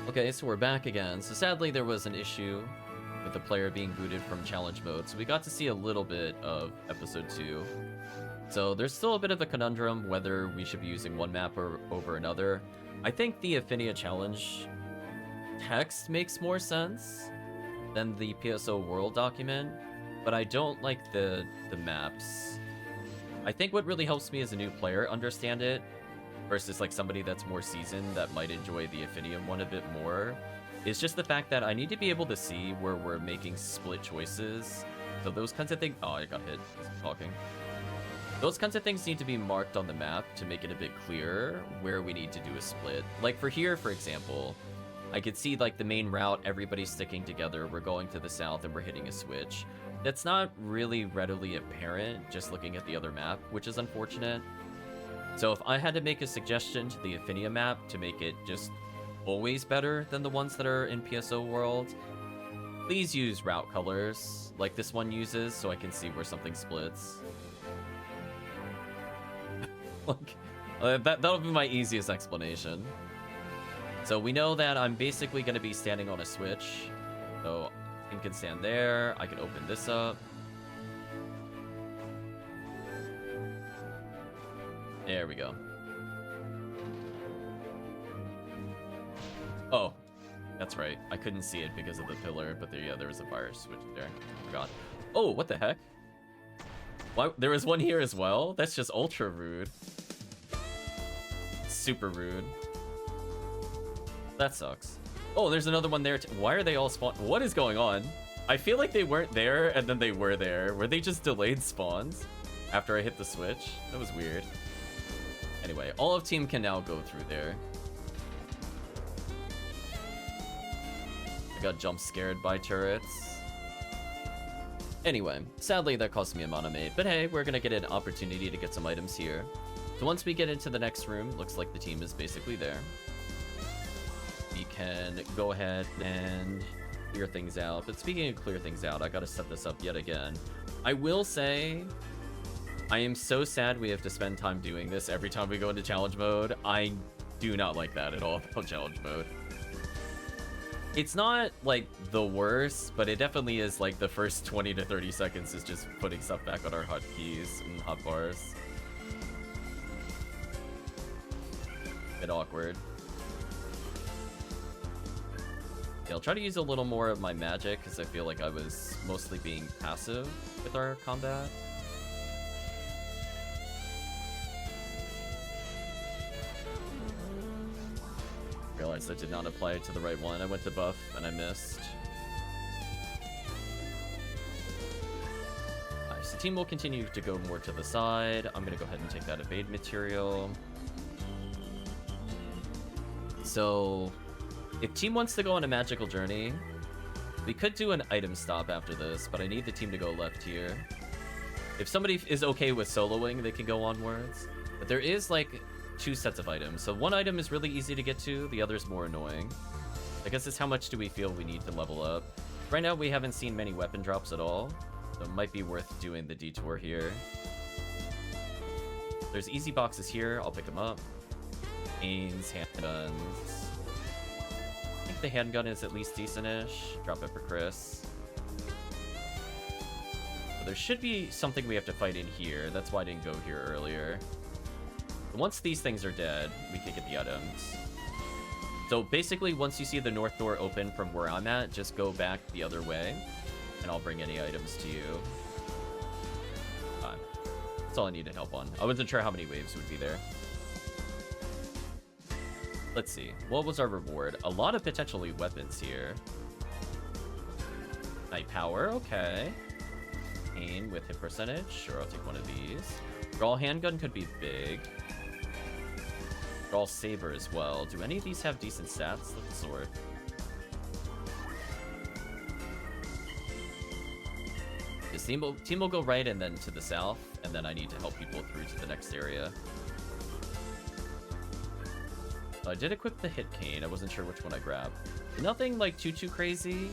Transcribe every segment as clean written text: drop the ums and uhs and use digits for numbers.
Okay, so we're back again. So sadly, there was an issue with the player being booted from challenge mode, so we got to see a little bit of episode 2. So there's still a bit of a conundrum whether we should be using one map or over another. I think the Ephinea challenge text makes more sense than the PSO world document, but I don't like the maps. I think what really helps me as a new player understand it versus like somebody that's more seasoned that might enjoy the Ephinea one a bit more is just the fact that I need to be able to see where we're making split choices. So those kinds of things... Oh, I got hit because I'm talking. Those kinds of things need to be marked on the map to make it a bit clearer where we need to do a split. Like for here, for example, I could see like the main route, everybody's sticking together, we're going to the south and we're hitting a switch. That's not really readily apparent just looking at the other map, which is unfortunate. So if I had to make a suggestion to the Ephinea map to make it just always better than the ones that are in PSO world, please use route colors like this one uses so I can see where something splits. Like, that'll be my easiest explanation. So we know that I'm basically going to be standing on a switch. So I can stand there. I can open this up. There we go. Oh, that's right. I couldn't see it because of the pillar, but there was a fire switch there. Forgot. Oh, what the heck? Why, there was one here as well? That's just ultra rude. Super rude. That sucks. Oh, there's another one there. Why are they all spawned? What is going on? I feel like they weren't there and then they were there. Were they just delayed spawns after I hit the switch? That was weird. Anyway, all of team can now go through there. I got jump scared by turrets. Anyway, sadly that cost me a mana mate, but hey, we're gonna get an opportunity to get some items here. So once we get into the next room, looks like the team is basically there. We can go ahead and clear things out. But speaking of clear things out, I gotta set this up yet again. I will say, I am so sad we have to spend time doing this every time we go into challenge mode. I do not like that at all about challenge mode. It's not like the worst, but it definitely is like the first 20 to 30 seconds is just putting stuff back on our hotkeys and hotbars. Bit awkward. Yeah, I'll try to use a little more of my magic because I feel like I was mostly being passive with our combat. Realized I did not apply it to the right one. I went to buff and I missed. Alright, so team will continue to go more to the side. I'm gonna go ahead and take that evade material. So if team wants to go on a magical journey, we could do an item stop after this, but I need the team to go left here. If somebody is okay with soloing, they can go onwards. But there is like 2 sets of items. So one item is really easy to get to, the other is more annoying. I guess it's how much do we feel we need to level up. Right now we haven't seen many weapon drops at all, so it might be worth doing the detour here. There's easy boxes here, I'll pick them up. Ains, handguns. I think the handgun is at least decent-ish. Drop it for Chris. So there should be something we have to fight in here. That's why I didn't go here earlier. Once these things are dead, we can get the items. So basically, once you see the north door open from where I'm at, just go back the other way, and I'll bring any items to you. That's all I needed help on. I wasn't sure how many waves would be there. Let's see. What was our reward? A lot of potentially weapons here. Night power, okay. Pain with hit percentage. Sure, I'll take one of these. Brawl handgun could be big. Brawl saber as well. Do any of these have decent stats? Let's sort. This team will go right and then to the south, and then I need to help people through to the next area. So I did equip the hit cane. I wasn't sure which one I grabbed. Nothing like too crazy.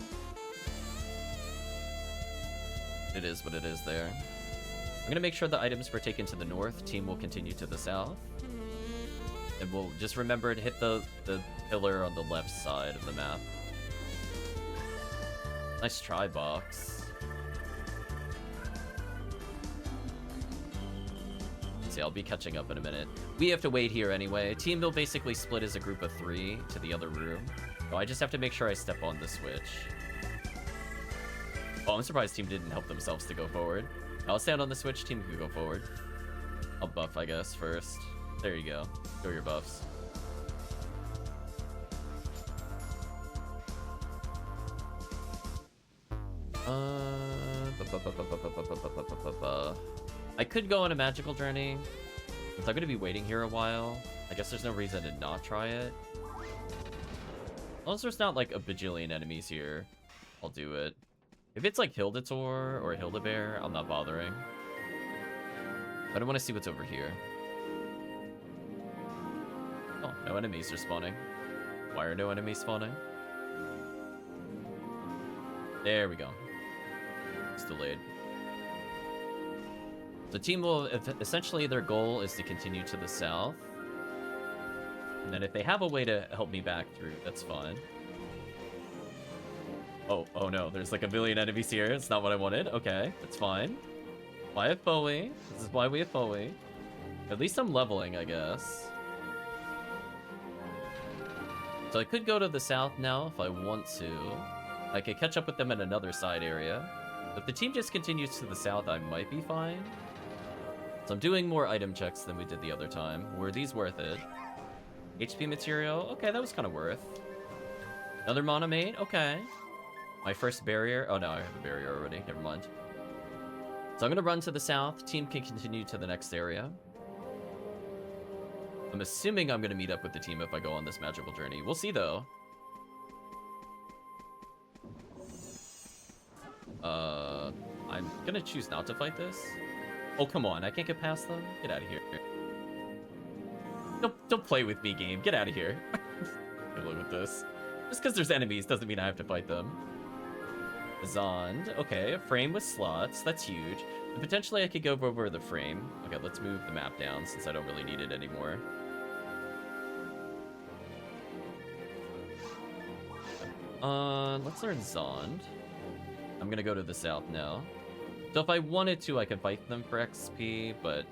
It is what it is there. I'm gonna make sure the items were taken to the north. Team will continue to the south. And we'll just remember to hit the pillar on the left side of the map. Nice try, Box. Let's see, I'll be catching up in a minute. We have to wait here anyway. Team will basically split as a group of 3 to the other room. So I just have to make sure I step on the switch. Oh, I'm surprised team didn't help themselves to go forward. I'll stand on the switch, team can go forward. I'll buff, I guess, first. There you go. Go your buffs. I could go on a magical journey. If I'm gonna be waiting here a while, I guess there's no reason to not try it. Unless there's not like a bajillion enemies here, I'll do it. If it's like Hildator or Hildabear, I'm not bothering. But I want to see what's over here. Oh, no enemies are spawning. Why are no enemies spawning? There we go. It's delayed. The team will, essentially their goal is to continue to the south. And then if they have a way to help me back through, that's fine. Oh no, there's like a billion enemies here. It's not what I wanted. Okay, that's fine. Why have FoE? This is why we have FoE. At least I'm leveling, I guess. So I could go to the south now if I want to. I could catch up with them in another side area. If the team just continues to the south, I might be fine. So I'm doing more item checks than we did the other time. Were these worth it? HP material? Okay, that was kind of worth. Another monomate? Okay. My first barrier? Oh no, I have a barrier already. Never mind. So I'm gonna run to the south. Team can continue to the next area. I'm assuming I'm gonna meet up with the team if I go on this magical journey. We'll see though. I'm gonna choose not to fight this. Oh, come on. I can't get past them? Get out of here. Don't play with me, game. Get out of here. Good luck with this. Just because there's enemies doesn't mean I have to fight them. Zond. Okay, a frame with slots. That's huge. And potentially I could go over the frame. Okay, let's move the map down since I don't really need it anymore. Let's learn Zond. I'm gonna go to the south now. So if I wanted to, I could fight them for XP, but it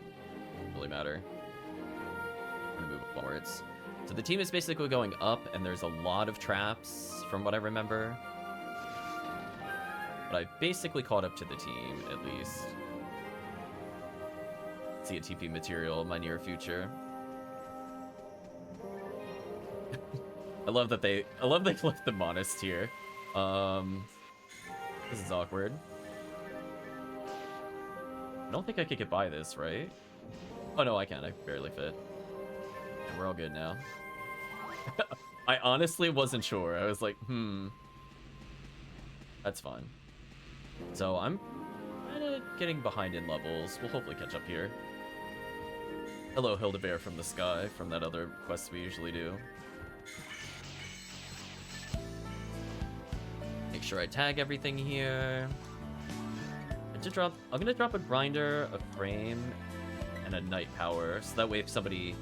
doesn't really matter. I'm gonna move forwards. So the team is basically going up, and there's a lot of traps, from what I remember. But I basically caught up to the team, at least. See a TP material in my near future. I love they left the Monist here. This is awkward. I don't think I could get by this, right? Oh no, I can. I barely fit. And we're all good now. I honestly wasn't sure. I was like, That's fine. So I'm kind of getting behind in levels. We'll hopefully catch up here. Hello, Hildabear from the sky, from that other quest we usually do. Make sure I tag everything here. I'm gonna drop a grinder, a frame, and a night power, so that way if somebody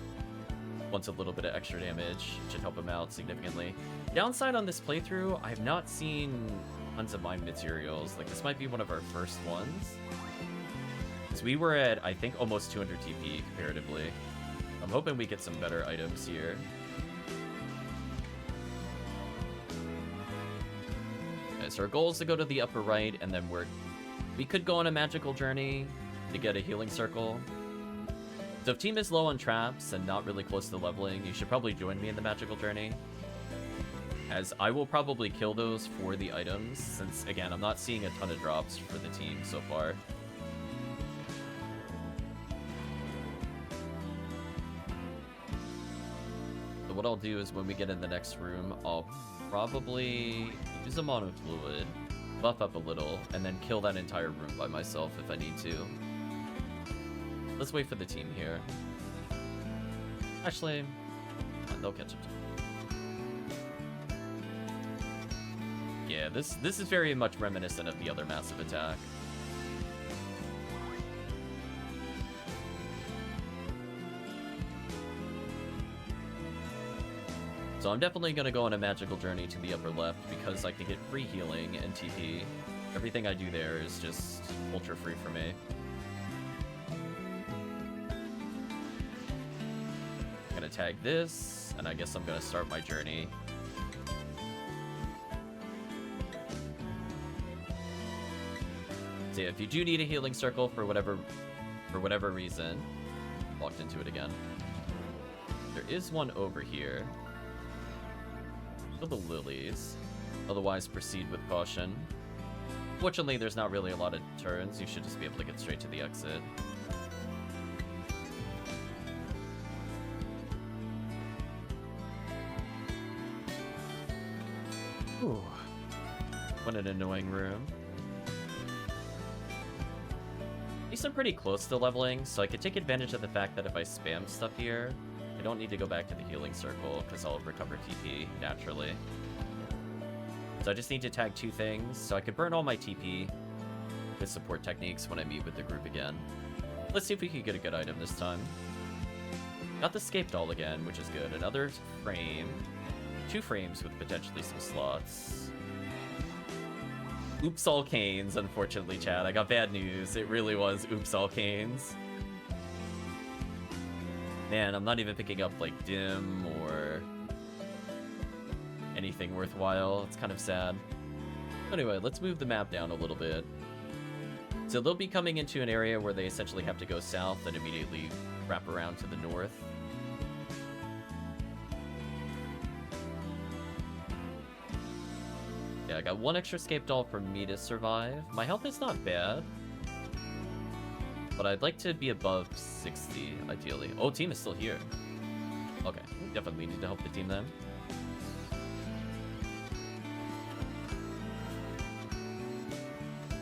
wants a little bit of extra damage, it should help them out significantly. Downside on this playthrough, I have not seen tons of mine materials. Like, this might be one of our first ones. So we were at, I think, almost 200 TP comparatively. I'm hoping we get some better items here. Okay, so our goal is to go to the upper right, and then we could go on a magical journey to get a healing circle. So if team is low on traps and not really close to leveling, you should probably join me in the magical journey, as I will probably kill those for the items, since, again, I'm not seeing a ton of drops for the team so far. So what I'll do is when we get in the next room, I'll probably use a mono fluid, buff up a little, and then kill that entire room by myself if I need to. Let's wait for the team here. Actually, they'll catch up to me. Yeah, this is very much reminiscent of the other massive attack. So I'm definitely going to go on a magical journey to the upper left because I can get free healing and TP. Everything I do there is just ultra free for me. I'm going to tag this, and I guess I'm going to start my journey. So yeah, if you do need a healing circle for whatever reason, walked into it again. There is one over here. Kill the lilies. Otherwise, proceed with caution. Fortunately, there's not really a lot of turns. You should just be able to get straight to the exit. Ooh. What an annoying room. At least I'm pretty close to leveling, so I could take advantage of the fact that if I spam stuff here, I don't need to go back to the healing circle, because I'll recover TP naturally. So I just need to tag 2 things, so I could burn all my TP with support techniques when I meet with the group again. Let's see if we can get a good item this time. Got the Scape Doll again, which is good. Another frame. 2 frames with potentially some slots. Oops all canes, unfortunately, Chad. I got bad news. It really was oops all canes. Man, I'm not even picking up, like, Dim or anything worthwhile. It's kind of sad. Anyway, let's move the map down a little bit. So they'll be coming into an area where they essentially have to go south and immediately wrap around to the north. Yeah, I got 1 extra Scape Doll for me to survive. My health is not bad, but I'd like to be above 60, ideally. Oh, team is still here. Okay, definitely need to help the team then.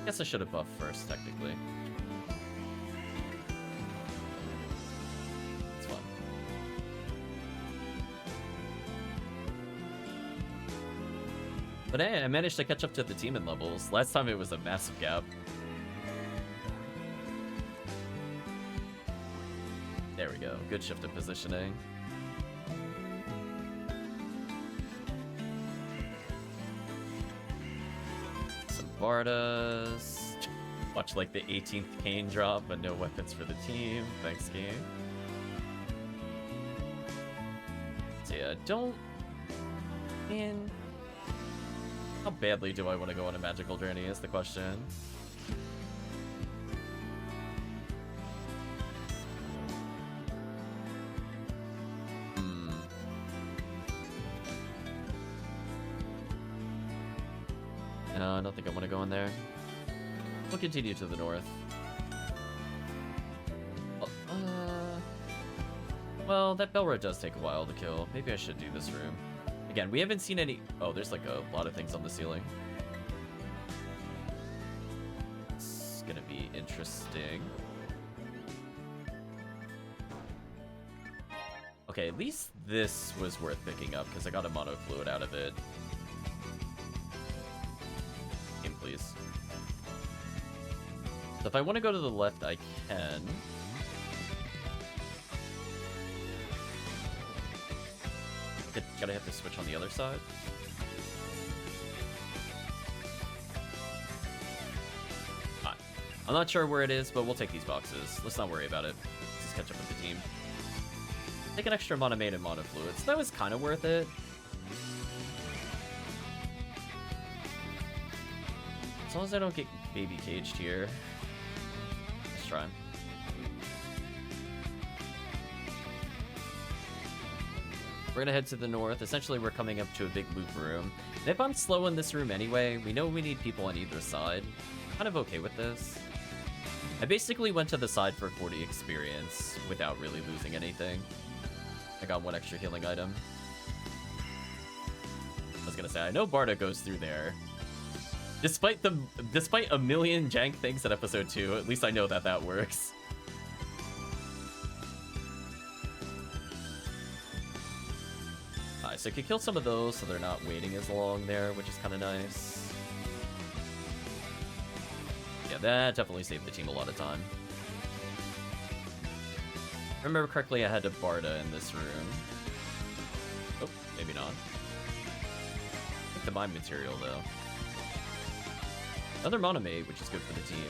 Guess I should have buffed first, technically. It's fun. But hey, I managed to catch up to the team in levels. Last time it was a massive gap. There we go. Good shift of positioning. Some Bardas. Watch like the 18th cane drop, but no weapons for the team. Thanks, game. So yeah, don't... Man... How badly do I want to go on a magical journey is the question. No, I don't think I want to go in there. We'll continue to the north. Well, that Belra does take a while to kill. Maybe I should do this room. Again, we haven't seen any... Oh, there's like a lot of things on the ceiling. It's gonna be interesting. Okay, at least this was worth picking up because I got a mono fluid out of it. Game, please. So if I want to go to the left, I can. Gotta have to switch on the other side. Alright. I'm not sure where it is, but we'll take these boxes. Let's not worry about it. Let's just catch up with the team. Take an extra monomate and mono fluids. That was kind of worth it. As long as I don't get baby caged here. Let's try. We're gonna head to the north. Essentially, we're coming up to a big loop room. And if I'm slow in this room anyway, we know we need people on either side. I'm kind of okay with this. I basically went to the side for 40 experience without really losing anything. I got 1 extra healing item. I was gonna say, I know Barda goes through there. Despite a million jank things in episode 2, at least I know that that works. So I could kill some of those so they're not waiting as long there, which is kind of nice. Yeah, that definitely saved the team a lot of time. If I remember correctly, I had to Barda in this room. Oh, maybe not. down. Take the Mind Material, though. Another Monomate, which is good for the team.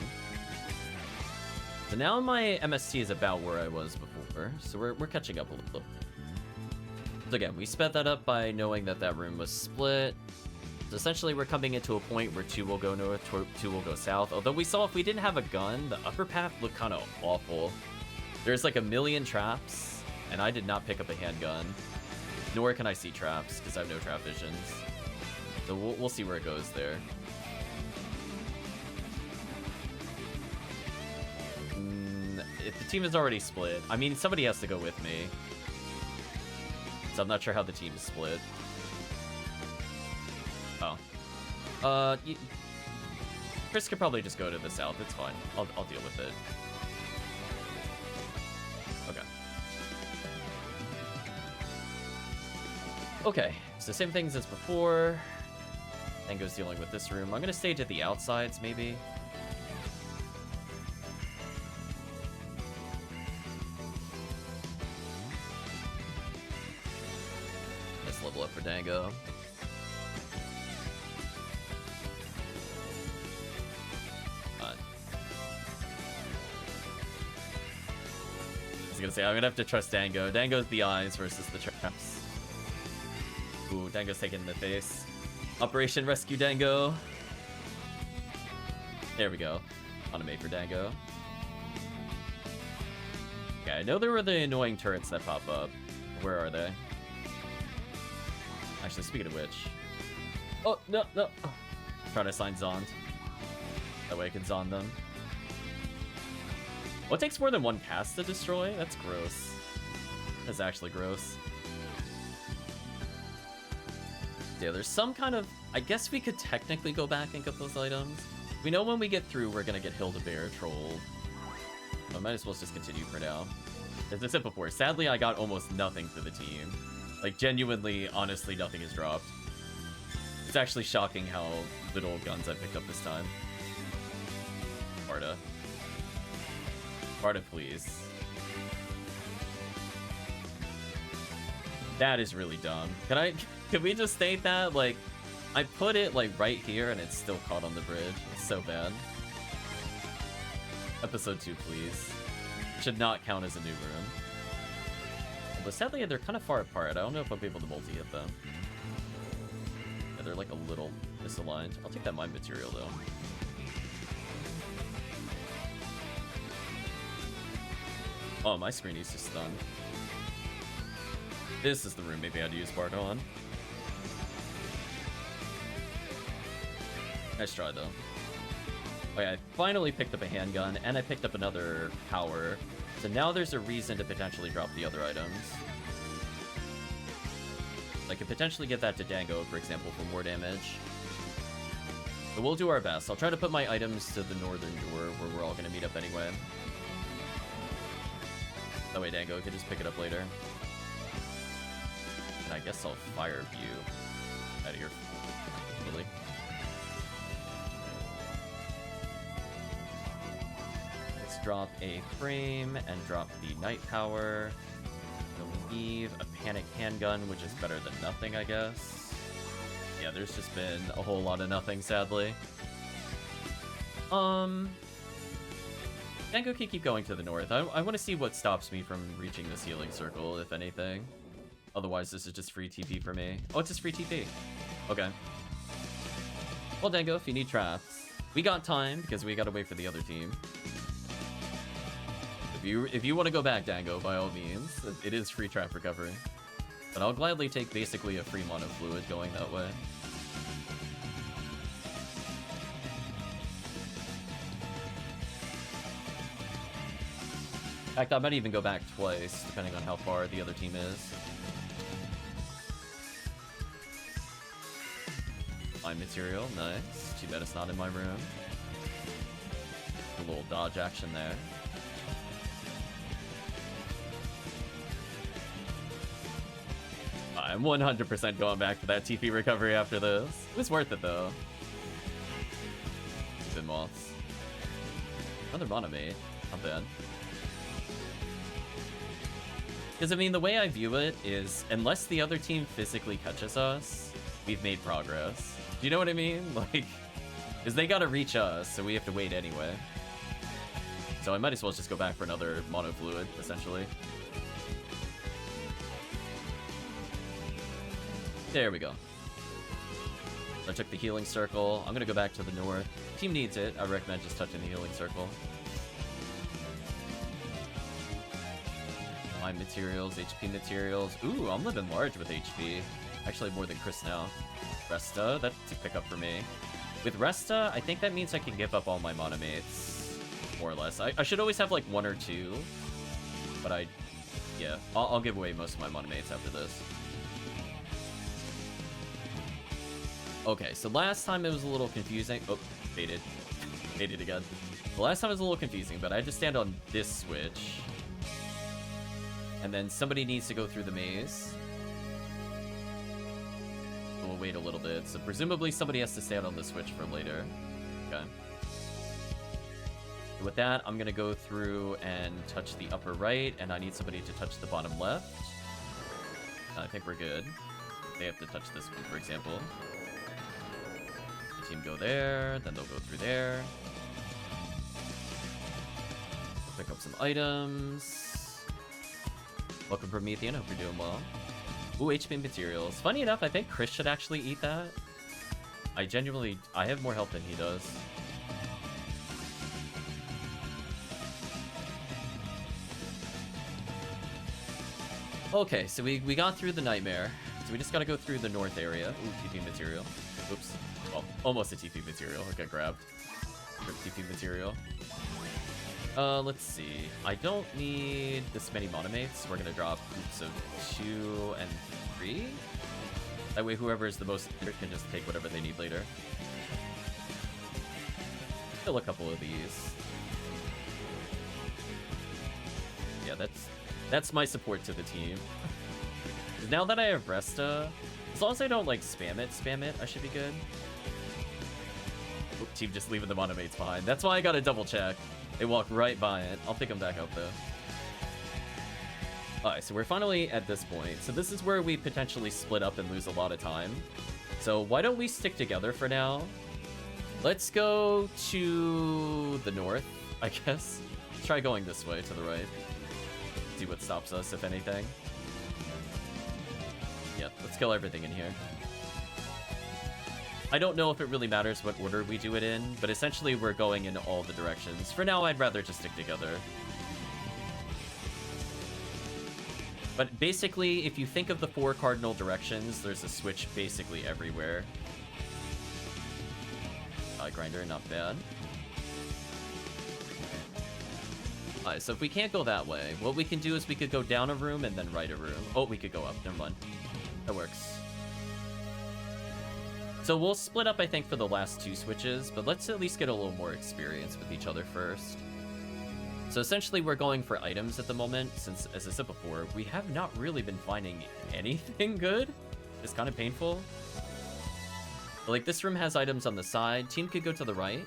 So now my MST is about where I was before, so we're catching up a little. So again, we sped that up by knowing that that room was split. So essentially, we're coming into a point where 2 will go north, 2 will go south. Although we saw if we didn't have a gun, the upper path looked kind of awful. There's like a million traps, and I did not pick up a handgun. Nor can I see traps, because I have no trap visions. So we'll see where it goes there. If the team is already split, I mean, somebody has to go with me. So I'm not sure how the team is split. Oh. Chris could probably just go to the south. It's fine. I'll deal with it. Okay. Okay, so same things as before. Tango's dealing with this room. I'm gonna stay to the outsides, maybe. Let's level up for Dango. I was gonna say, I'm gonna have to trust Dango. Dango's the eyes versus the traps. Ooh, Dango's taken in the face. Operation Rescue Dango. There we go. Automate for Dango. Okay, I know there were the annoying turrets that pop up. Where are they? Actually, speaking of which. Oh, no. Trying to assign Zond. That way I can Zond them. Oh, it takes more than one cast to destroy? That's gross. That's actually gross. Yeah, there's some kind of... I guess we could technically go back and get those items. We know when we get through, we're gonna get Hilda-Bear trolled. I might as well just continue for now. As I said before, sadly I got almost nothing for the team. Like, genuinely, honestly, nothing is dropped. It's actually shocking how little guns I picked up this time. Sparta. Sparta, please. That is really dumb. Can we just state that? Like, I put it, like, right here, and it's still caught on the bridge. It's so bad. Episode 2, please. Should not count as a new room. But sadly, they're kind of far apart. I don't know if I'll be able to multi-hit them. Yeah, they're, like, a little misaligned. I'll take that Mind Material, though. Oh, my screen is just stunned. This is the room maybe I'd use Bart on. Nice try, though. Okay, I finally picked up a handgun, and I picked up another power. So now there's a reason to potentially drop the other items. I could potentially get that to Dango, for example, for more damage. But we'll do our best. I'll try to put my items to the northern door, where we're all going to meet up anyway. That way Dango could just pick it up later. And I guess I'll fire view out of here. Really? Let's drop a frame and drop the night power. We'll leave a panic handgun, which is better than nothing, I guess. Yeah, there's just been a whole lot of nothing, sadly. Dango can keep going to the north. I want to see what stops me from reaching this healing circle, if anything. Otherwise, this is just free TP for me. Oh, it's just free TP. Okay. Well, Dango, if you need traps, we got time, because we gotta wait for the other team. If you want to go back, Dango, by all means, it is free trap recovery. But I'll gladly take basically a free mono fluid going that way. In fact, I might even go back twice, depending on how far the other team is. Mind Material, nice. Too bad it's not in my room. A little dodge action there. I'm 100% going back for that TP recovery after this. It was worth it, though. Good moths. Another Monomate. Not bad. Because, I mean, the way I view it is, unless the other team physically catches us, we've made progress. Do you know what I mean? Like, because they gotta reach us, so we have to wait anyway. So I might as well just go back for another mono fluid, essentially. There we go. I took the healing circle. I'm gonna go back to the north. Team needs it. I recommend just touching the healing circle. Mine materials, HP materials. Ooh, I'm living large with HP. Actually, more than Chris now. Resta, that's a pickup for me. With Resta, I think that means I can give up all my monomates, more or less. I should always have like 1 or 2, but yeah, I'll give away most of my monomates after this. Okay, so last time it was a little confusing. Oh, baited. Baited again. The last time it was a little confusing, but I had to stand on this switch. And then somebody needs to go through the maze. We'll wait a little bit. So presumably somebody has to stand on the switch for later. Okay. So with that, I'm going to go through and touch the upper right, and I need somebody to touch the bottom left. I think we're good. They have to touch this one, for example. The team go there, then they'll go through there. Pick up some items. Welcome from Ephinea, hope you're doing well. Ooh, HP materials. Funny enough, I think Chris should actually eat that. I have more health than he does. Okay, so we got through the nightmare. So we just gotta go through the north area. Ooh, TP material. Oops. Well, almost a TP material. I got grabbed. TP material. Let's see. I don't need this many monomates. We're gonna drop groups of 2 and 3. That way whoever is the most can just take whatever they need later. Kill a couple of these. Yeah, that's my support to the team. Now that I have Resta, as long as I don't like spam it, I should be good. Oop, team just leaving the monomates behind. That's why I gotta double check. They walk right by it. I'll pick them back up, though. Alright, so we're finally at this point. So this is where we potentially split up and lose a lot of time. So why don't we stick together for now? Let's go to the north, I guess. Let's try going this way to the right. See what stops us, if anything. Yeah, let's kill everything in here. I don't know if it really matters what order we do it in, but essentially we're going in all the directions. For now, I'd rather just stick together. But basically, if you think of the 4 cardinal directions, there's a switch basically everywhere. Grinder, not bad. Alright, so if we can't go that way, what we can do is we could go down a room and then right a room. Oh, we could go up. Never mind. That works. So we'll split up, I think, for the last 2 switches, but let's at least get a little more experience with each other first. So essentially, we're going for items at the moment, since, as I said before, we have not really been finding anything good. It's kind of painful. But, like, this room has items on the side. Team could go to the right.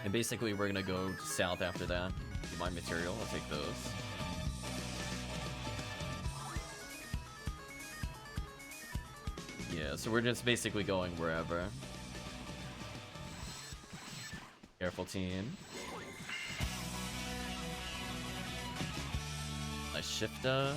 And basically, we're going to go south after that. My material, I'll take those. Yeah, so we're just basically going wherever. Careful, team. Nice shifter.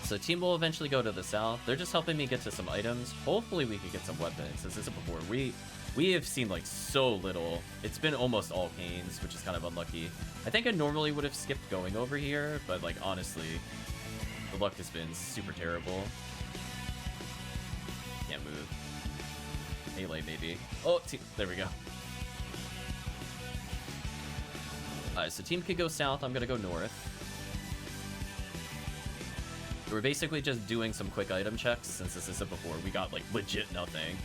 So team will eventually go to the south. They're just helping me get to some items. Hopefully we can get some weapons. As I said before, we have seen like so little. It's been almost all canes, which is kind of unlucky. I think I normally would have skipped going over here, but like honestly, the luck has been super terrible. Can't move. Melee, maybe. Oh, there we go. Alright, so team could go south. I'm gonna go north. We're basically just doing some quick item checks, since as I said before, we got like legit nothing.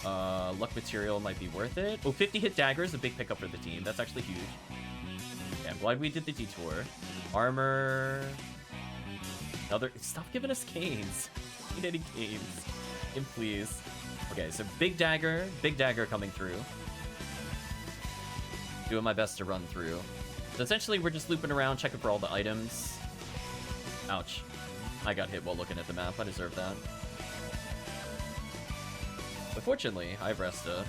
Luck material might be worth it. Oh, 50 hit daggers, a big pickup for the team. That's actually huge. Yeah, I'm glad we did the detour. Armor. Another. Stop giving us canes. We need any canes. And please. Okay, so big dagger coming through. Doing my best to run through. So essentially, we're just looping around, checking for all the items. Ouch. I got hit while looking at the map. I deserve that. But fortunately, I have Resta.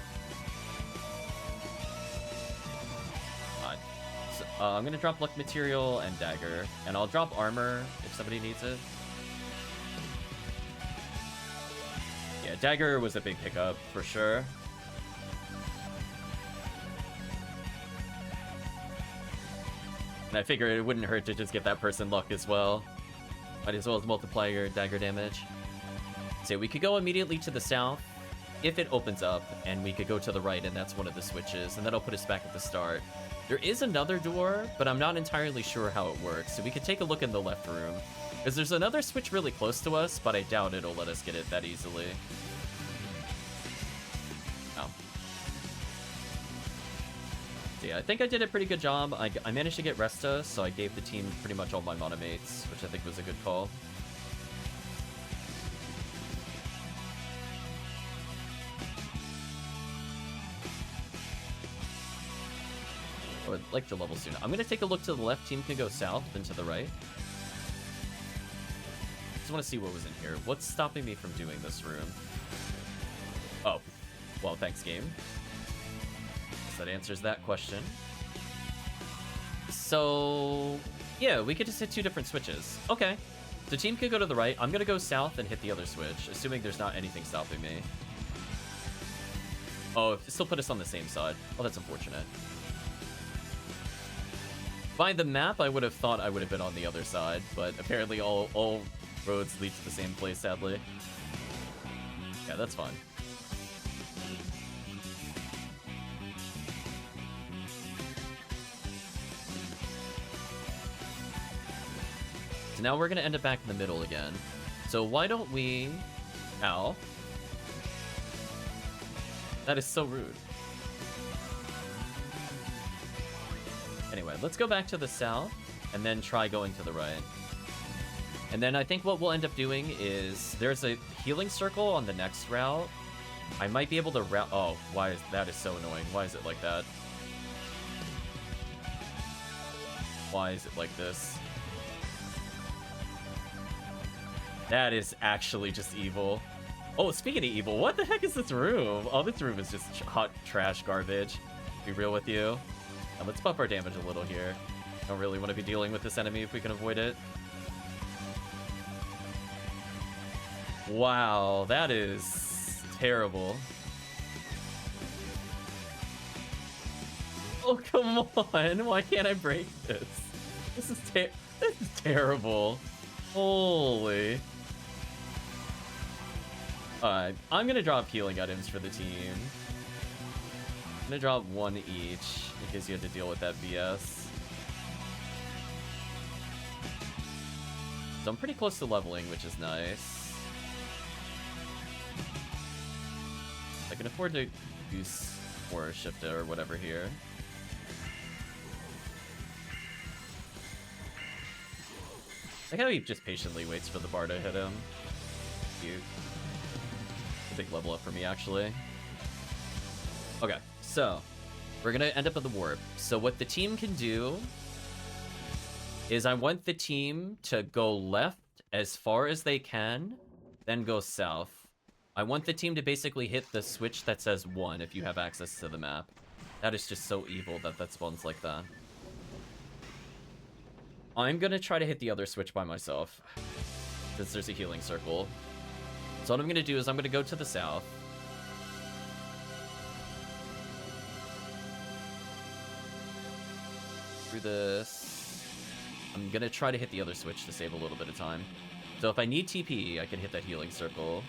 I'm gonna drop Luck Material and Dagger, and I'll drop Armor if somebody needs it. Yeah, Dagger was a big pickup, for sure. And I figured it wouldn't hurt to just give that person luck as well. Might as well as multiply your Dagger damage. So we could go immediately to the south, if it opens up, and we could go to the right, and that's one of the switches, and that'll put us back at the start. There is another door, but I'm not entirely sure how it works, so we could take a look in the left room. Because there's another switch really close to us, but I doubt it'll let us get it that easily. Oh. So yeah, I think I did a pretty good job. I managed to get Resta, so I gave the team pretty much all my mana mates, which I think was a good call. I would like to level soon. I'm going to take a look to the left. Team can go south, then to the right. Just want to see what was in here. What's stopping me from doing this room? Oh, well, thanks, game. So that answers that question. So, yeah, we could just hit 2 different switches. Okay. So team can go to the right. I'm going to go south and hit the other switch, assuming there's not anything stopping me. Oh, it still put us on the same side. Oh, that's unfortunate. By the map, I would have thought I would have been on the other side, but apparently all roads lead to the same place, sadly. Yeah, that's fine. So now we're going to end up back in the middle again. So why don't we... Ow. That is so rude. Anyway, let's go back to the south, and then try going to the right. And then I think what we'll end up doing is, there's a healing circle on the next route. I might be able to route... Oh, why is... That is so annoying. Why is it like that? Why is it like this? That is actually just evil. Oh, speaking of evil, what the heck is this room? Oh, this room is just hot trash garbage. Be real with you. Now, let's buff our damage a little here. Don't really want to be dealing with this enemy if we can avoid it. Wow, that is terrible. Oh, come on. Why can't I break this? This is terrible. Holy. Alright, I'm gonna drop healing items for the team. I'm gonna drop 1 each, in case you had to deal with that BS. So I'm pretty close to leveling, which is nice. I can afford to use or shift or whatever here. I like how he just patiently waits for the bar to hit him. Cute. A big level up for me, actually. Okay, so we're gonna end up at the warp. So what the team can do is I want the team to go left as far as they can, then go south. I want the team to basically hit the switch that says 1 if you have access to the map. That is just so evil that spawns like that. I'm gonna try to hit the other switch by myself, since there's a healing circle. So what I'm gonna do is I'm gonna go to the south. Through this. I'm gonna try to hit the other switch to save a little bit of time. So if I need TP, I can hit that healing circle.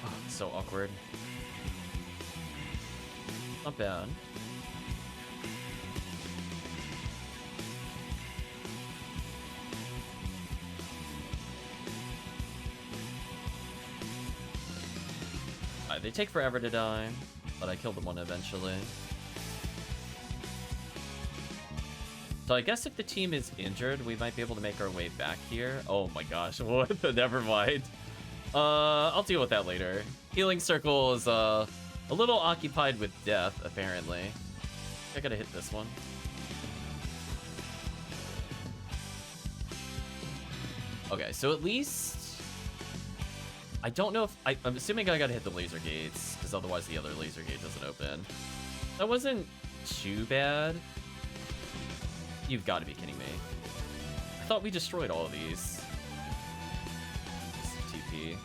Oh, it's so awkward. Not bad. They take forever to die, but I killed them one eventually. So I guess if the team is injured, we might be able to make our way back here. Oh my gosh, what the... Never mind. I'll deal with that later. Healing Circle is, a little occupied with death, apparently. I gotta hit this one. Okay, so at least... I don't know if... I'm assuming I gotta hit the laser gates, because otherwise the other laser gate doesn't open. That wasn't too bad. You've got to be kidding me. I thought we destroyed all of these. TP.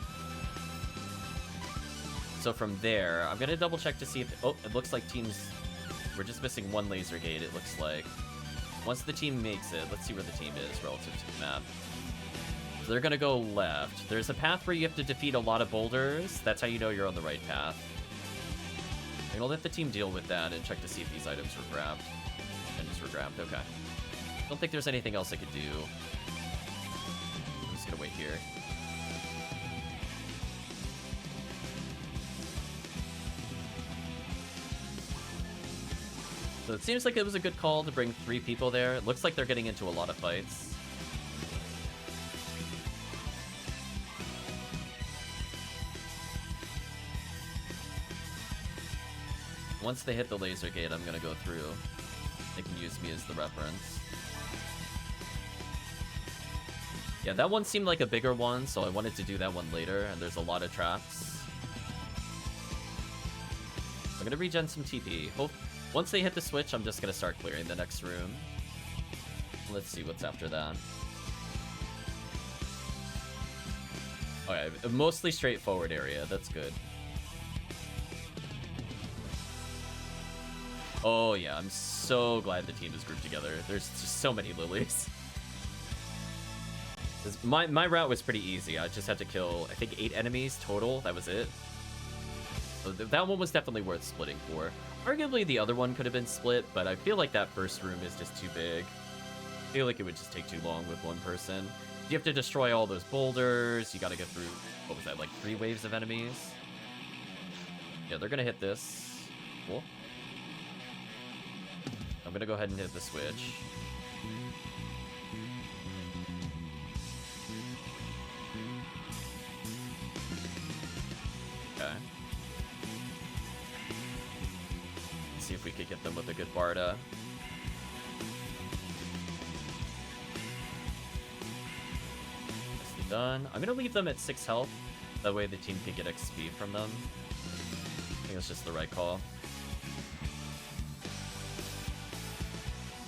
So from there, I'm gonna double check to see if... Oh, it looks like teams... We're just missing one laser gate, it looks like. Once the team makes it, let's see where the team is relative to the map. So they're gonna go left. There's a path where you have to defeat a lot of boulders. That's how you know you're on the right path. I'm gonna let the team deal with that and check to see if these items were grabbed. And just were grabbed, okay. Don't think there's anything else I could do. I'm just gonna wait here. So it seems like it was a good call to bring 3 people there. It looks like they're getting into a lot of fights. Once they hit the laser gate, I'm gonna go through. They can use me as the reference. Yeah, that one seemed like a bigger one, so I wanted to do that one later, and there's a lot of traps. I'm gonna regen some TP. Once they hit the switch, I'm just gonna start clearing the next room. Let's see what's after that. Okay, a mostly straightforward area. That's good. Oh yeah, I'm so glad the team is grouped together. There's just so many lilies. My route was pretty easy. I just had to kill, I think, 8 enemies total. That was it. So that one was definitely worth splitting for. Arguably, the other one could have been split, but I feel like that first room is just too big. I feel like it would just take too long with one person. You have to destroy all those boulders. You gotta get through, what was that, like 3 waves of enemies? Yeah, they're gonna hit this. Cool. I'm gonna go ahead and hit the switch. Okay. Let's see if we could get them with a good Barda. Nicely done. I'm gonna leave them at 6 health. That way the team can get XP from them. I think that's just the right call.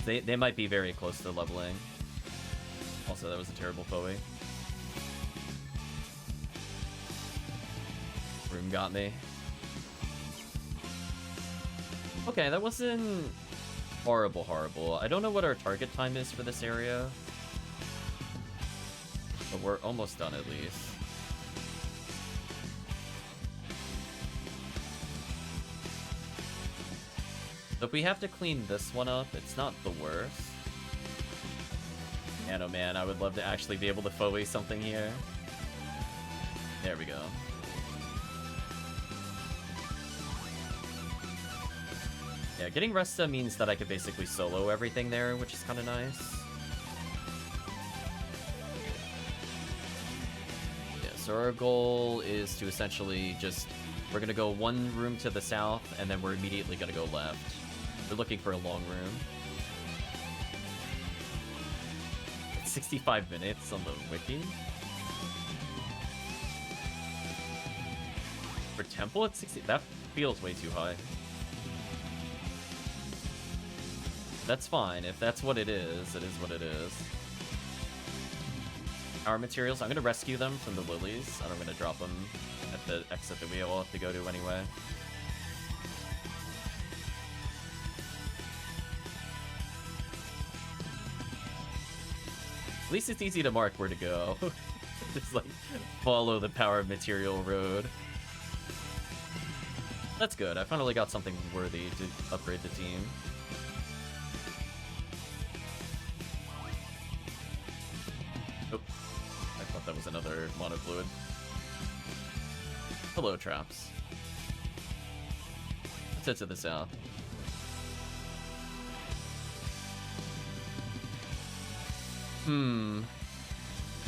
They might be very close to leveling. Also, that was a terrible Foe. Room got me. Okay, that wasn't horrible. I don't know what our target time is for this area. But we're almost done at least. So if we have to clean this one up, it's not the worst. Man, oh man, I would love to actually be able to Foe something here. There we go. Yeah, getting Resta means that I could basically solo everything there, which is kind of nice. Yeah, so our goal is to essentially just... We're gonna go 1 room to the south, and then we're immediately gonna go left. We're looking for a long room. It's 65 minutes on the wiki. For Temple, it's 60. That feels way too high. That's fine. If that's what it is what it is. Our materials, I'm gonna rescue them from the lilies, and I'm gonna drop them at the exit that we all have to go to anyway. At least it's easy to mark where to go. Just like follow the power of material road. That's good. I finally got something worthy to upgrade the team. Oh, I thought that was another monofluid. Hello, traps. Let's head to the south.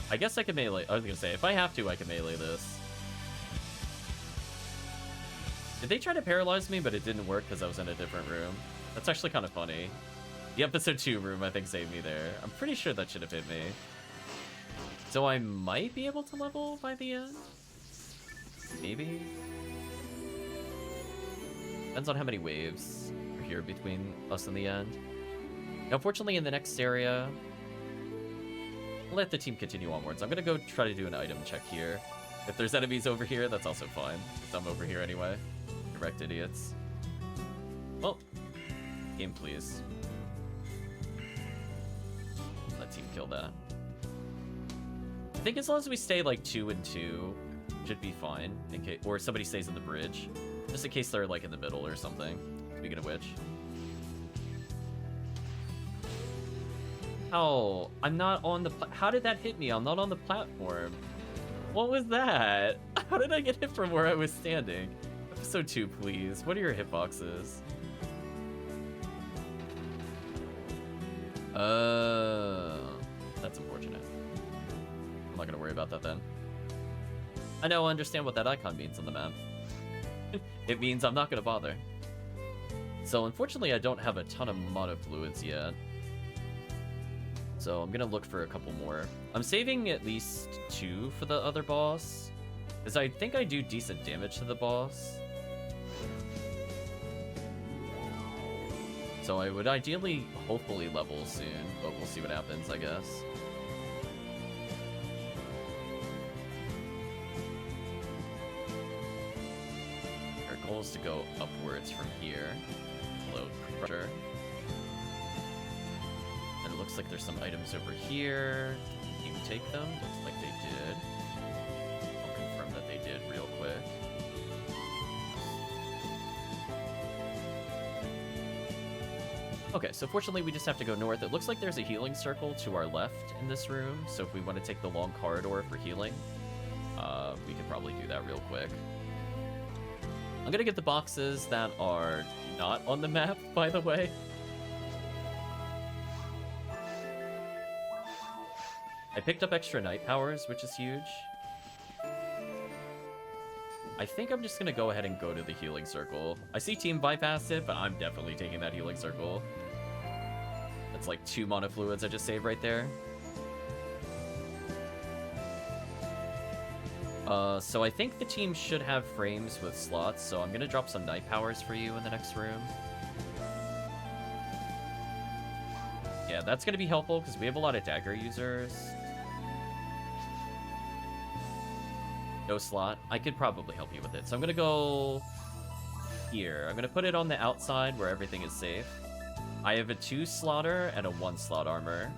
I guess I can melee. I was gonna say, if I have to, I can melee this. Did they try to paralyze me, but it didn't work because I was in a different room? That's actually kind of funny. The episode 2 room, I think, saved me there. I'm pretty sure that should have hit me. So I might be able to level by the end? Maybe? Depends on how many waves are here between us and the end. Now, unfortunately, in the next area, I'll let the team continue onwards. I'm gonna go try to do an item check here. If there's enemies over here, that's also fine. Because I'm over here anyway. Direct idiots. Well, game please. Let team kill that. I think as long as we stay like 2 and 2, should be fine. In case, or somebody stays in the bridge. Just in case they're like in the middle or something. Speaking of which. Oh, I'm not on the... How did that hit me? I'm not on the platform. What was that? How did I get hit from where I was standing? Episode 2, please. What are your hitboxes? That's unfortunate. I'm not gonna worry about that then. I know, I understand what that icon means on the map. It means I'm not gonna bother. So unfortunately I don't have a ton of mana fluids yet. So I'm gonna look for a couple more. I'm saving at least 2 for the other boss, because I think I do decent damage to the boss. So I would ideally, hopefully level soon, but we'll see what happens, I guess. Our goal is to go upwards from here. Low pressure. And it looks like there's some items over here. Can you take them? Looks like they did. I'll confirm that they did real quick. Okay, so fortunately we just have to go north. It looks like there's a healing circle to our left in this room, so if we want to take the long corridor for healing, we could probably do that real quick. I'm gonna get the boxes that are not on the map, by the way. I picked up extra night powers, which is huge. I think I'm just gonna go ahead and go to the healing circle. I see team bypass it, but I'm definitely taking that healing circle. That's like 2 mana fluids I just saved right there. So I think the team should have frames with slots, so I'm gonna drop some night powers for you in the next room. Yeah, that's gonna be helpful because we have a lot of dagger users. No slot. I could probably help you with it. So I'm gonna go here. I'm gonna put it on the outside where everything is safe. I have a 2 slotter and a 1 slot armor.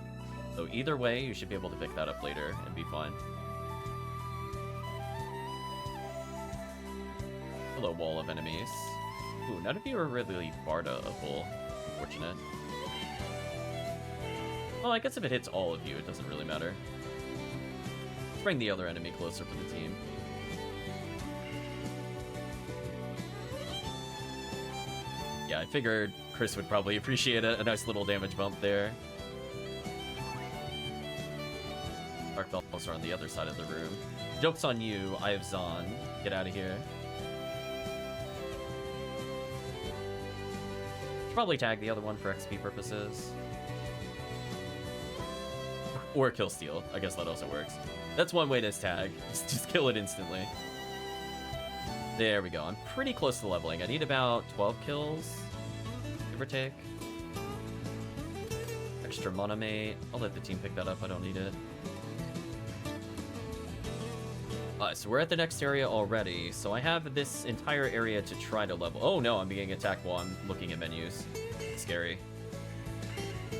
So either way, you should be able to pick that up later and be fine. Hello, wall of enemies. Ooh, none of you are really Barda-able. Unfortunate. Well, I guess if it hits all of you, it doesn't really matter. Let's bring the other enemy closer for the team. Yeah, I figured Chris would probably appreciate a nice little damage bump there. Dark Velves are on the other side of the room. Joke's on you, I have Zahn. Get out of here. Should probably tag the other one for XP purposes. Or kill steal. I guess that also works. That's one way to tag. Just kill it instantly. There we go. I'm pretty close to leveling. I need about 12 kills, give or take. Extra mana mate. I'll let the team pick that up. I don't need it. Alright, so we're at the next area already. So I have this entire area to try to level. Oh no, I'm being attacked while I'm looking at menus. Scary.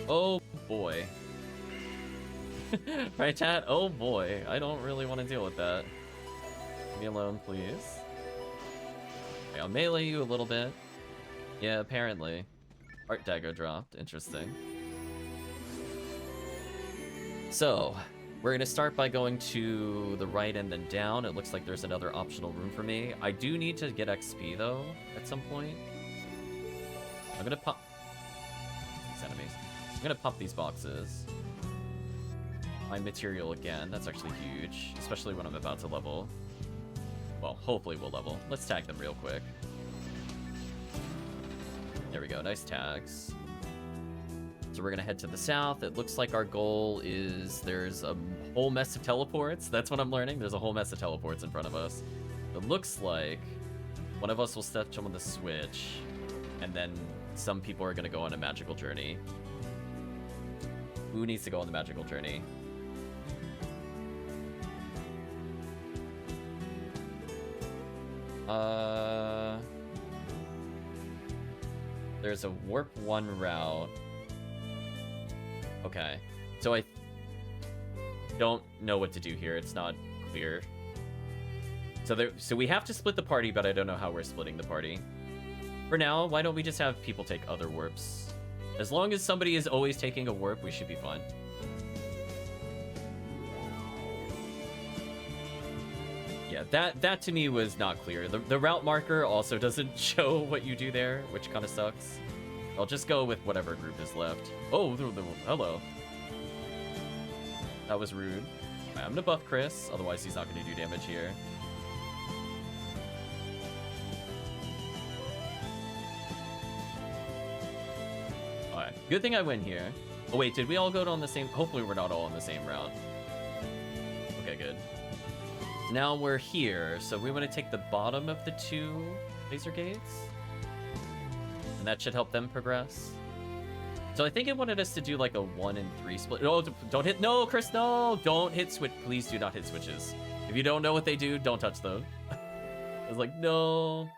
Oh boy. Right, chat? Oh boy. I don't really want to deal with that. Leave me alone, please. Okay, I'll melee you a little bit. Yeah, apparently. Art dagger dropped. Interesting. So, we're going to start by going to the right and then down. It looks like there's another optional room for me. I do need to get XP, though, at some point. I'm going to pop... these enemies. I'm going to pop these boxes. My material again. That's actually huge, especially when I'm about to level. Well, hopefully we'll level. Let's tag them real quick. There we go, nice tags. So we're gonna head to the south. It looks like our goal is there's a whole mess of teleports. That's what I'm learning. There's a whole mess of teleports in front of us. It looks like one of us will step on the switch, and then some people are gonna go on a magical journey. Who needs to go on the magical journey? There's a warp 1 route. Okay, so I don't know what to do here. It's not clear. So we have to split the party, but I don't know how we're splitting the party. For now, why don't we just have people take other warps? As long as somebody is always taking a warp, we should be fine. Yeah, that to me was not clear. The route marker also doesn't show what you do there, which kind of sucks. I'll just go with whatever group is left. Oh, hello. That was rude. I'm gonna buff Chris, otherwise he's not gonna do damage here. Alright, good thing I win here. Oh wait, did we all go on the same? Hopefully we're not all on the same route. Okay, good. Now we're here, so we want to take the bottom of the 2 laser gates. And that should help them progress. So I think it wanted us to do like a 1 and 3 split. No, don't hit. No, Chris, no. Don't hit switch. Please do not hit switches. If you don't know what they do, don't touch them. I was like, no.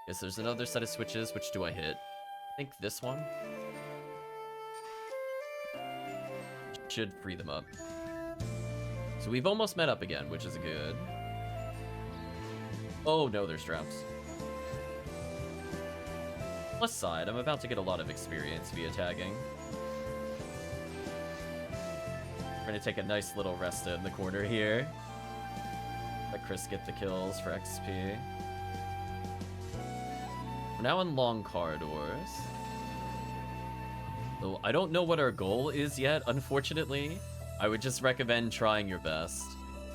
Yes, there's another set of switches. Which do I hit? I think this one. Should free them up. So we've almost met up again, which is good. Oh no, there's traps. Plus side, I'm about to get a lot of experience via tagging. We're gonna take a nice little resta in the corner here. Let Chris get the kills for XP. We're now in long corridors. So I don't know what our goal is yet, unfortunately. I would just recommend trying your best.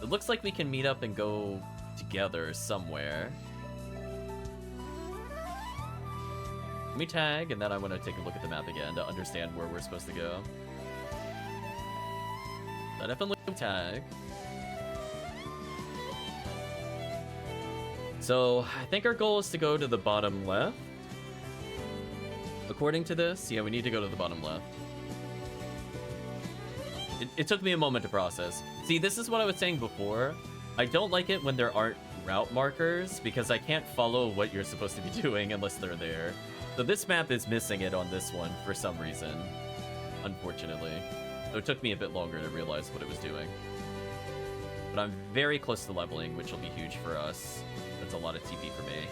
It looks like we can meet up and go together somewhere. Let me tag, and then I want to take a look at the map again to understand where we're supposed to go. I definitely tag. So, I think our goal is to go to the bottom left. According to this, yeah, we need to go to the bottom left. It took me a moment to process. See, this is what I was saying before. I don't like it when there aren't route markers, because I can't follow what you're supposed to be doing unless they're there. So this map is missing it on this one for some reason, unfortunately. So it took me a bit longer to realize what it was doing. But I'm very close to leveling, which will be huge for us. That's a lot of TP for me.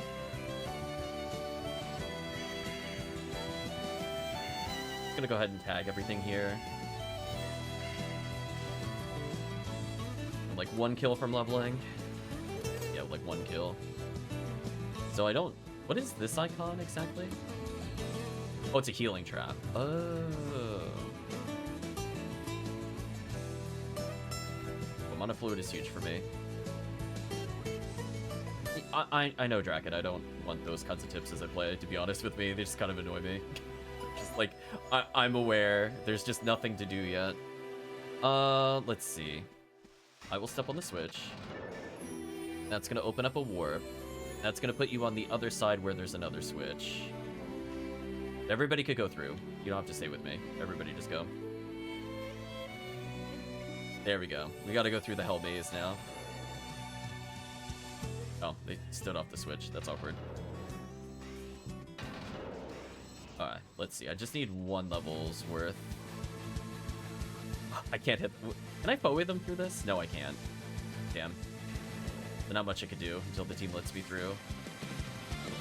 I'm gonna go ahead and tag everything here. And like 1 kill from leveling. Yeah, like 1 kill. So I don't... What is this icon exactly? Oh, it's a healing trap. Oh. Mana fluid is huge for me. I know, Draken. I don't want those kinds of tips as I play, to be honest with me. They just kind of annoy me. Just like, I'm aware. There's just nothing to do yet. Let's see. I will step on the switch. That's gonna open up a warp. That's gonna put you on the other side where there's another switch. Everybody could go through. You don't have to stay with me. Everybody just go. There we go. We gotta go through the hell maze now. Oh, they stood off the switch. That's awkward. Alright, let's see. I just need 1 level's worth. I can't hit... Can I FoE them through this? No, I can't. Damn. There's not much I could do until the team lets me through.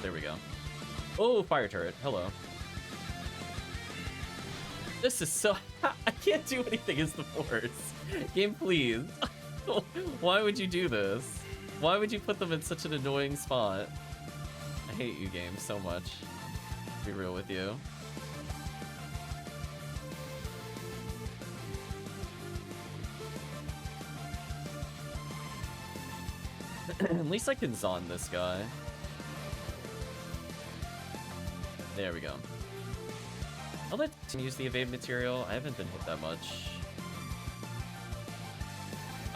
There we go. Oh, fire turret. Hello. This is so... I can't do anything as the Force. Game, please. Why would you do this? Why would you put them in such an annoying spot? I hate you, game, so much. To be real with you. At least I can Zon this guy. There we go. I'll let him use the evade material. I haven't been hit that much.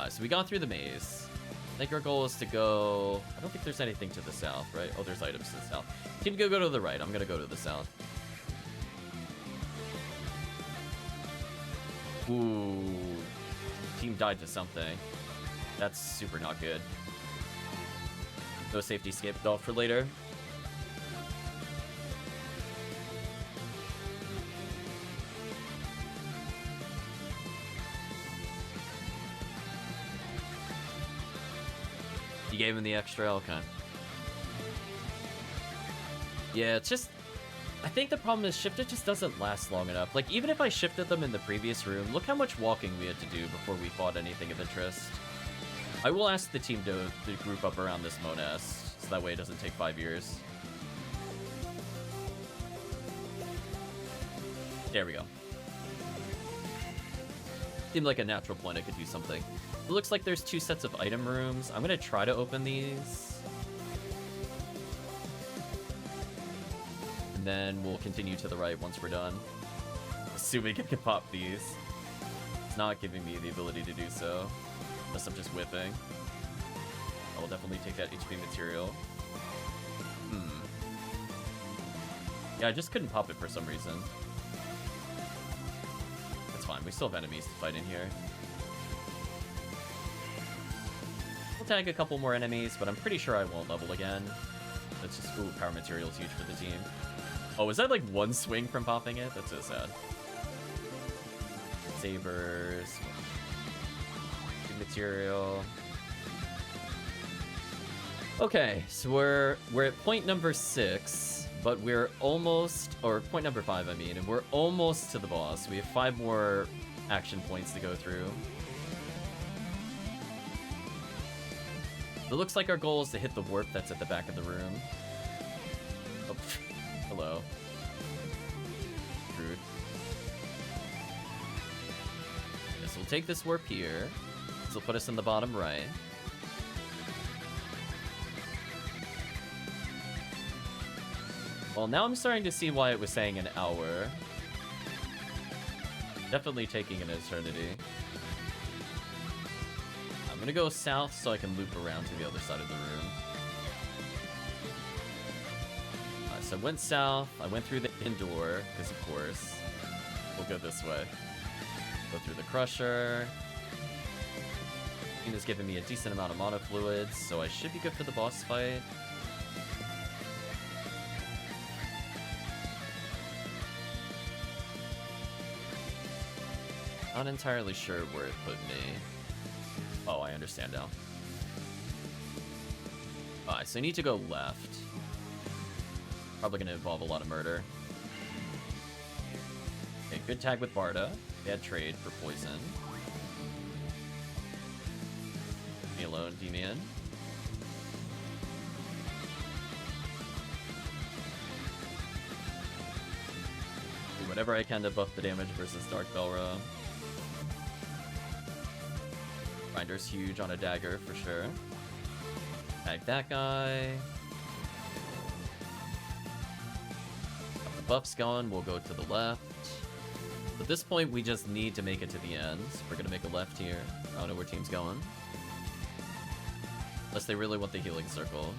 So we got through the maze. I think our goal is to go... I don't think there's anything to the south, right? Oh, there's items to the south. Team go to the right. I'm gonna go to the south. Ooh. Team died to something. That's super not good. No safety escape doll for later. You gave him the extra, okay. Yeah, it's just... I think the problem is shifted just doesn't last long enough. Like, even if I shifted them in the previous room, look how much walking we had to do before we fought anything of interest. I will ask the team to group up around this Monast, so that way it doesn't take 5 years. There we go. Seemed like a natural point I could do something. It looks like there's 2 sets of item rooms. I'm gonna try to open these. And then we'll continue to the right once we're done. Assuming I can pop these. It's not giving me the ability to do so. Unless I'm just whipping. I will definitely take that HP material. Yeah, I just couldn't pop it for some reason. That's fine. We still have enemies to fight in here. We'll tag a couple more enemies, but I'm pretty sure I won't level again. That's just... Ooh, power material is huge for the team. Oh, is that like one swing from popping it? That's so sad. Sabers. Material. Okay, so we're at point number 6, but we're almost... Or point number 5, I mean. And we're almost to the boss. We have 5 more action points to go through. It looks like our goal is to hit the warp that's at the back of the room. Oh, hello. Rude. Yes, we'll take this warp here. This will put us in the bottom right. Well, now I'm starting to see why it was saying an hour. Definitely taking an eternity. I'm gonna go south so I can loop around to the other side of the room. So I went south, I went through the indoor, because of course, we'll go this way. Go through the crusher. It's giving me a decent amount of mana fluids, so I should be good for the boss fight. Not entirely sure where it put me. Oh, I understand now. Alright, so I need to go left. Probably gonna involve a lot of murder. Okay, good tag with Barda. Bad trade for poison. Leave me alone, Demian. Do whatever I can to buff the damage versus Dark Belra. Grinder's huge on a dagger for sure. Tag that guy. Got the buffs going, we'll go to the left. At this point, we just need to make it to the end. We're gonna make a left here. I don't know where team's going. Unless they really want the healing circle.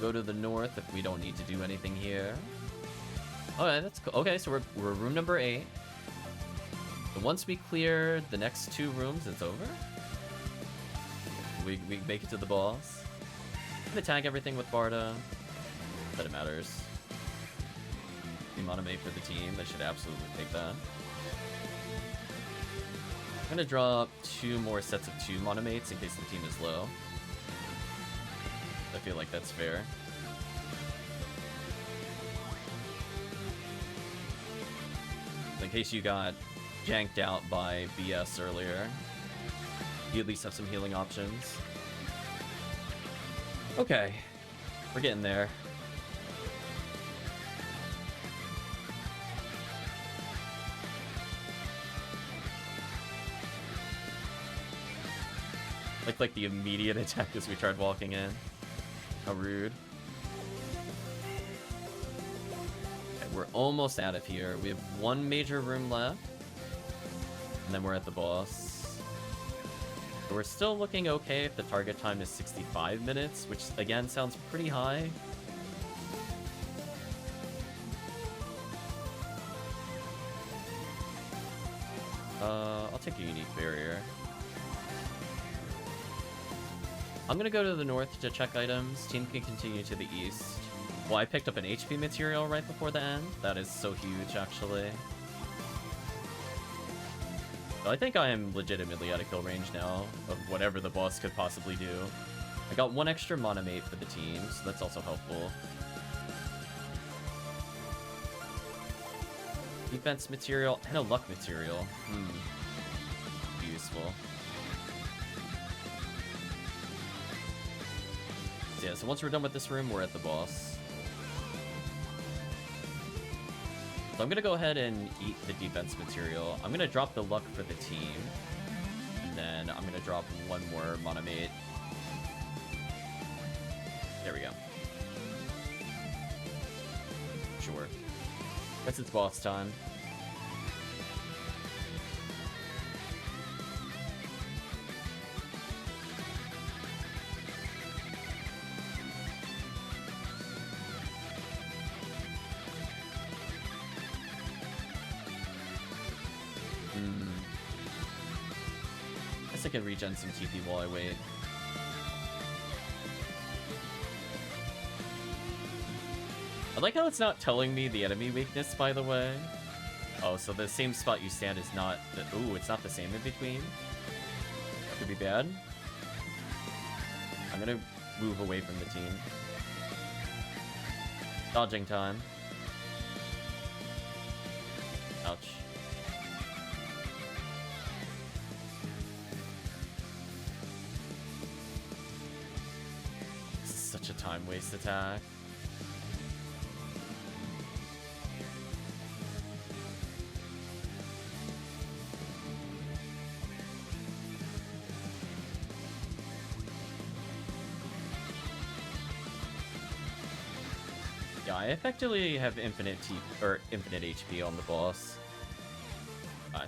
Go to the north if we don't need to do anything here. Alright, that's cool. Okay, so we're room number 8. And once we clear the next 2 rooms, it's over. We make it to the boss. I'm gonna tag everything with Barda. Not that it matters. The Monomate for the team, they should absolutely take that. I'm gonna draw 2 more sets of 2 Monomates in case the team is low. I feel like that's fair. In case you got janked out by BS earlier, you at least have some healing options. Okay, we're getting there. Like the immediate attack as we tried walking in. How rude. Okay, We're almost out of here. We have one major room left. And then we're at the boss. We're still looking okay if the target time is 65 minutes, which again sounds pretty high. I'll take a unique barrier. I'm gonna go to the north to check items. Team can continue to the east. Well, I picked up an HP material right before the end. That is so huge, actually. So I think I am legitimately out of kill range now of whatever the boss could possibly do. I got one extra monomate for the team, so that's also helpful. Defense material and a luck material. Useful. So yeah, so once we're done with this room, we're at the boss. So I'm gonna go ahead and eat the defense material. I'm gonna drop the luck for the team. And then I'm gonna drop one more monomate. There we go. Sure. Guess it's boss time. Guess I can regen some TP while I wait. I like how it's not telling me the enemy weakness, by the way. Oh, so the same spot you stand is not the... Ooh, it's not the same in between? That could be bad. I'm gonna move away from the team. Dodging time. Ouch. This is such a time waste attack. I effectively have infinite HP on the boss.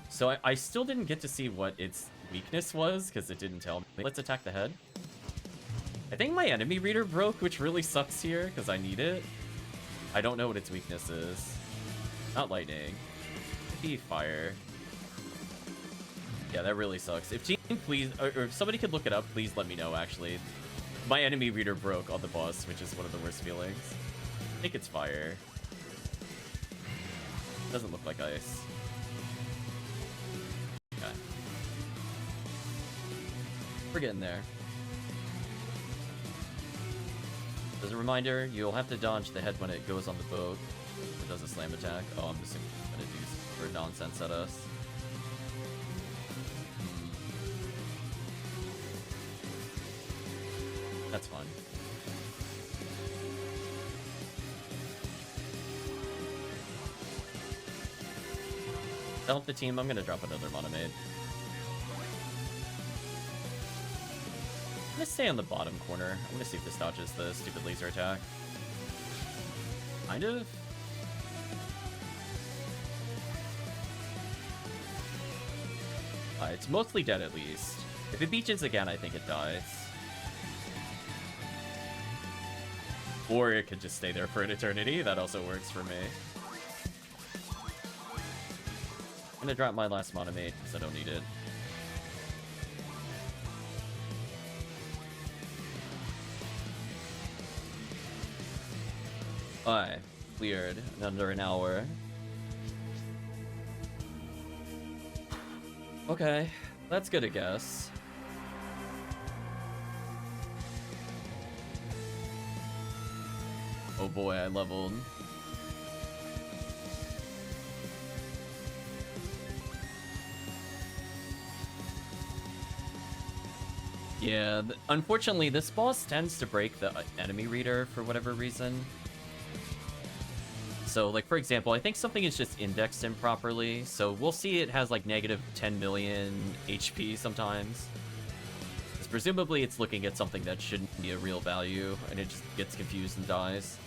So I still didn't get to see what its weakness was, because it didn't tell me. Let's attack the head. I think my enemy reader broke, which really sucks here, because I need it. I don't know what its weakness is. Not lightning. Could be fire. Yeah, that really sucks. If team, please, or if somebody could look it up, please let me know, actually. My enemy reader broke on the boss, which is one of the worst feelings. I think it's fire. Doesn't look like ice. Okay. We're getting there. As a reminder, you'll have to dodge the head when it goes on the boat. It does a slam attack. Oh, I'm just gonna do for nonsense at us. That's fine. To help the team, I'm gonna drop another monomate. I'm gonna stay on the bottom corner. I'm gonna see if this dodges the stupid laser attack. Kind of. It's mostly dead at least. If it beaches again, I think it dies. Or it could just stay there for an eternity. That also works for me. I'm gonna drop my last monomate because I don't need it. Alright, cleared in under an hour. Okay, that's good, I guess. Oh boy, I leveled. Yeah, unfortunately, this boss tends to break the enemy reader for whatever reason. So, like, for example, I think something is just indexed improperly, so we'll see it has, like, negative 10 million HP sometimes. Because presumably it's looking at something that shouldn't be a real value, and it just gets confused and dies.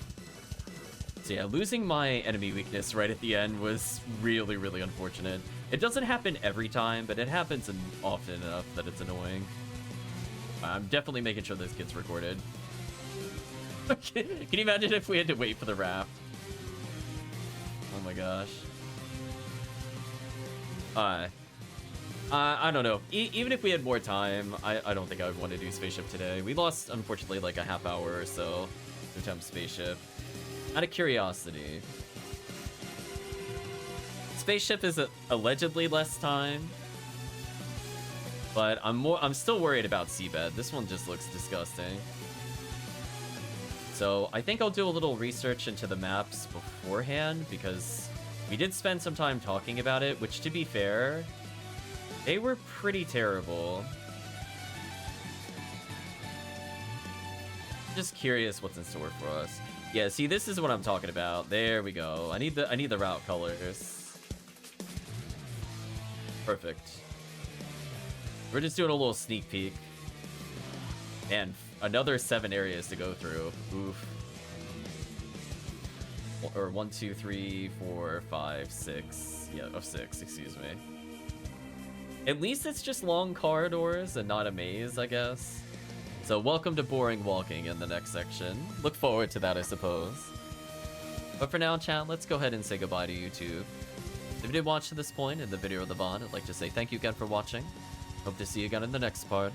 So yeah, losing my enemy weakness right at the end was really, really unfortunate. It doesn't happen every time, but it happens often enough that it's annoying. I'm definitely making sure this gets recorded. Can you imagine if we had to wait for the raft? Oh my gosh. I don't know. Even if we had more time, I don't think I would want to do Spaceship today. We lost, unfortunately, like a half hour or so to attempt Spaceship. Out of curiosity. Spaceship is allegedly less time. But I'm still worried about Seabed. This one just looks disgusting. So I think I'll do a little research into the maps beforehand, because we did spend some time talking about it, which, to be fair, they were pretty terrible. Just curious what's in store for us. Yeah, see, this is what I'm talking about. There we go. I need the route colors. Perfect. We're just doing a little sneak peek. And another 7 areas to go through. Oof. Or 1, 2, 3, 4, 5, 6. Yeah, 6, excuse me. At least it's just long corridors and not a maze, I guess. So welcome to boring walking in the next section. Look forward to that, I suppose. But for now, chat, let's go ahead and say goodbye to YouTube. If you did watch to this point in the video or the VOD, I'd like to say thank you again for watching. Hope to see you again in the next part.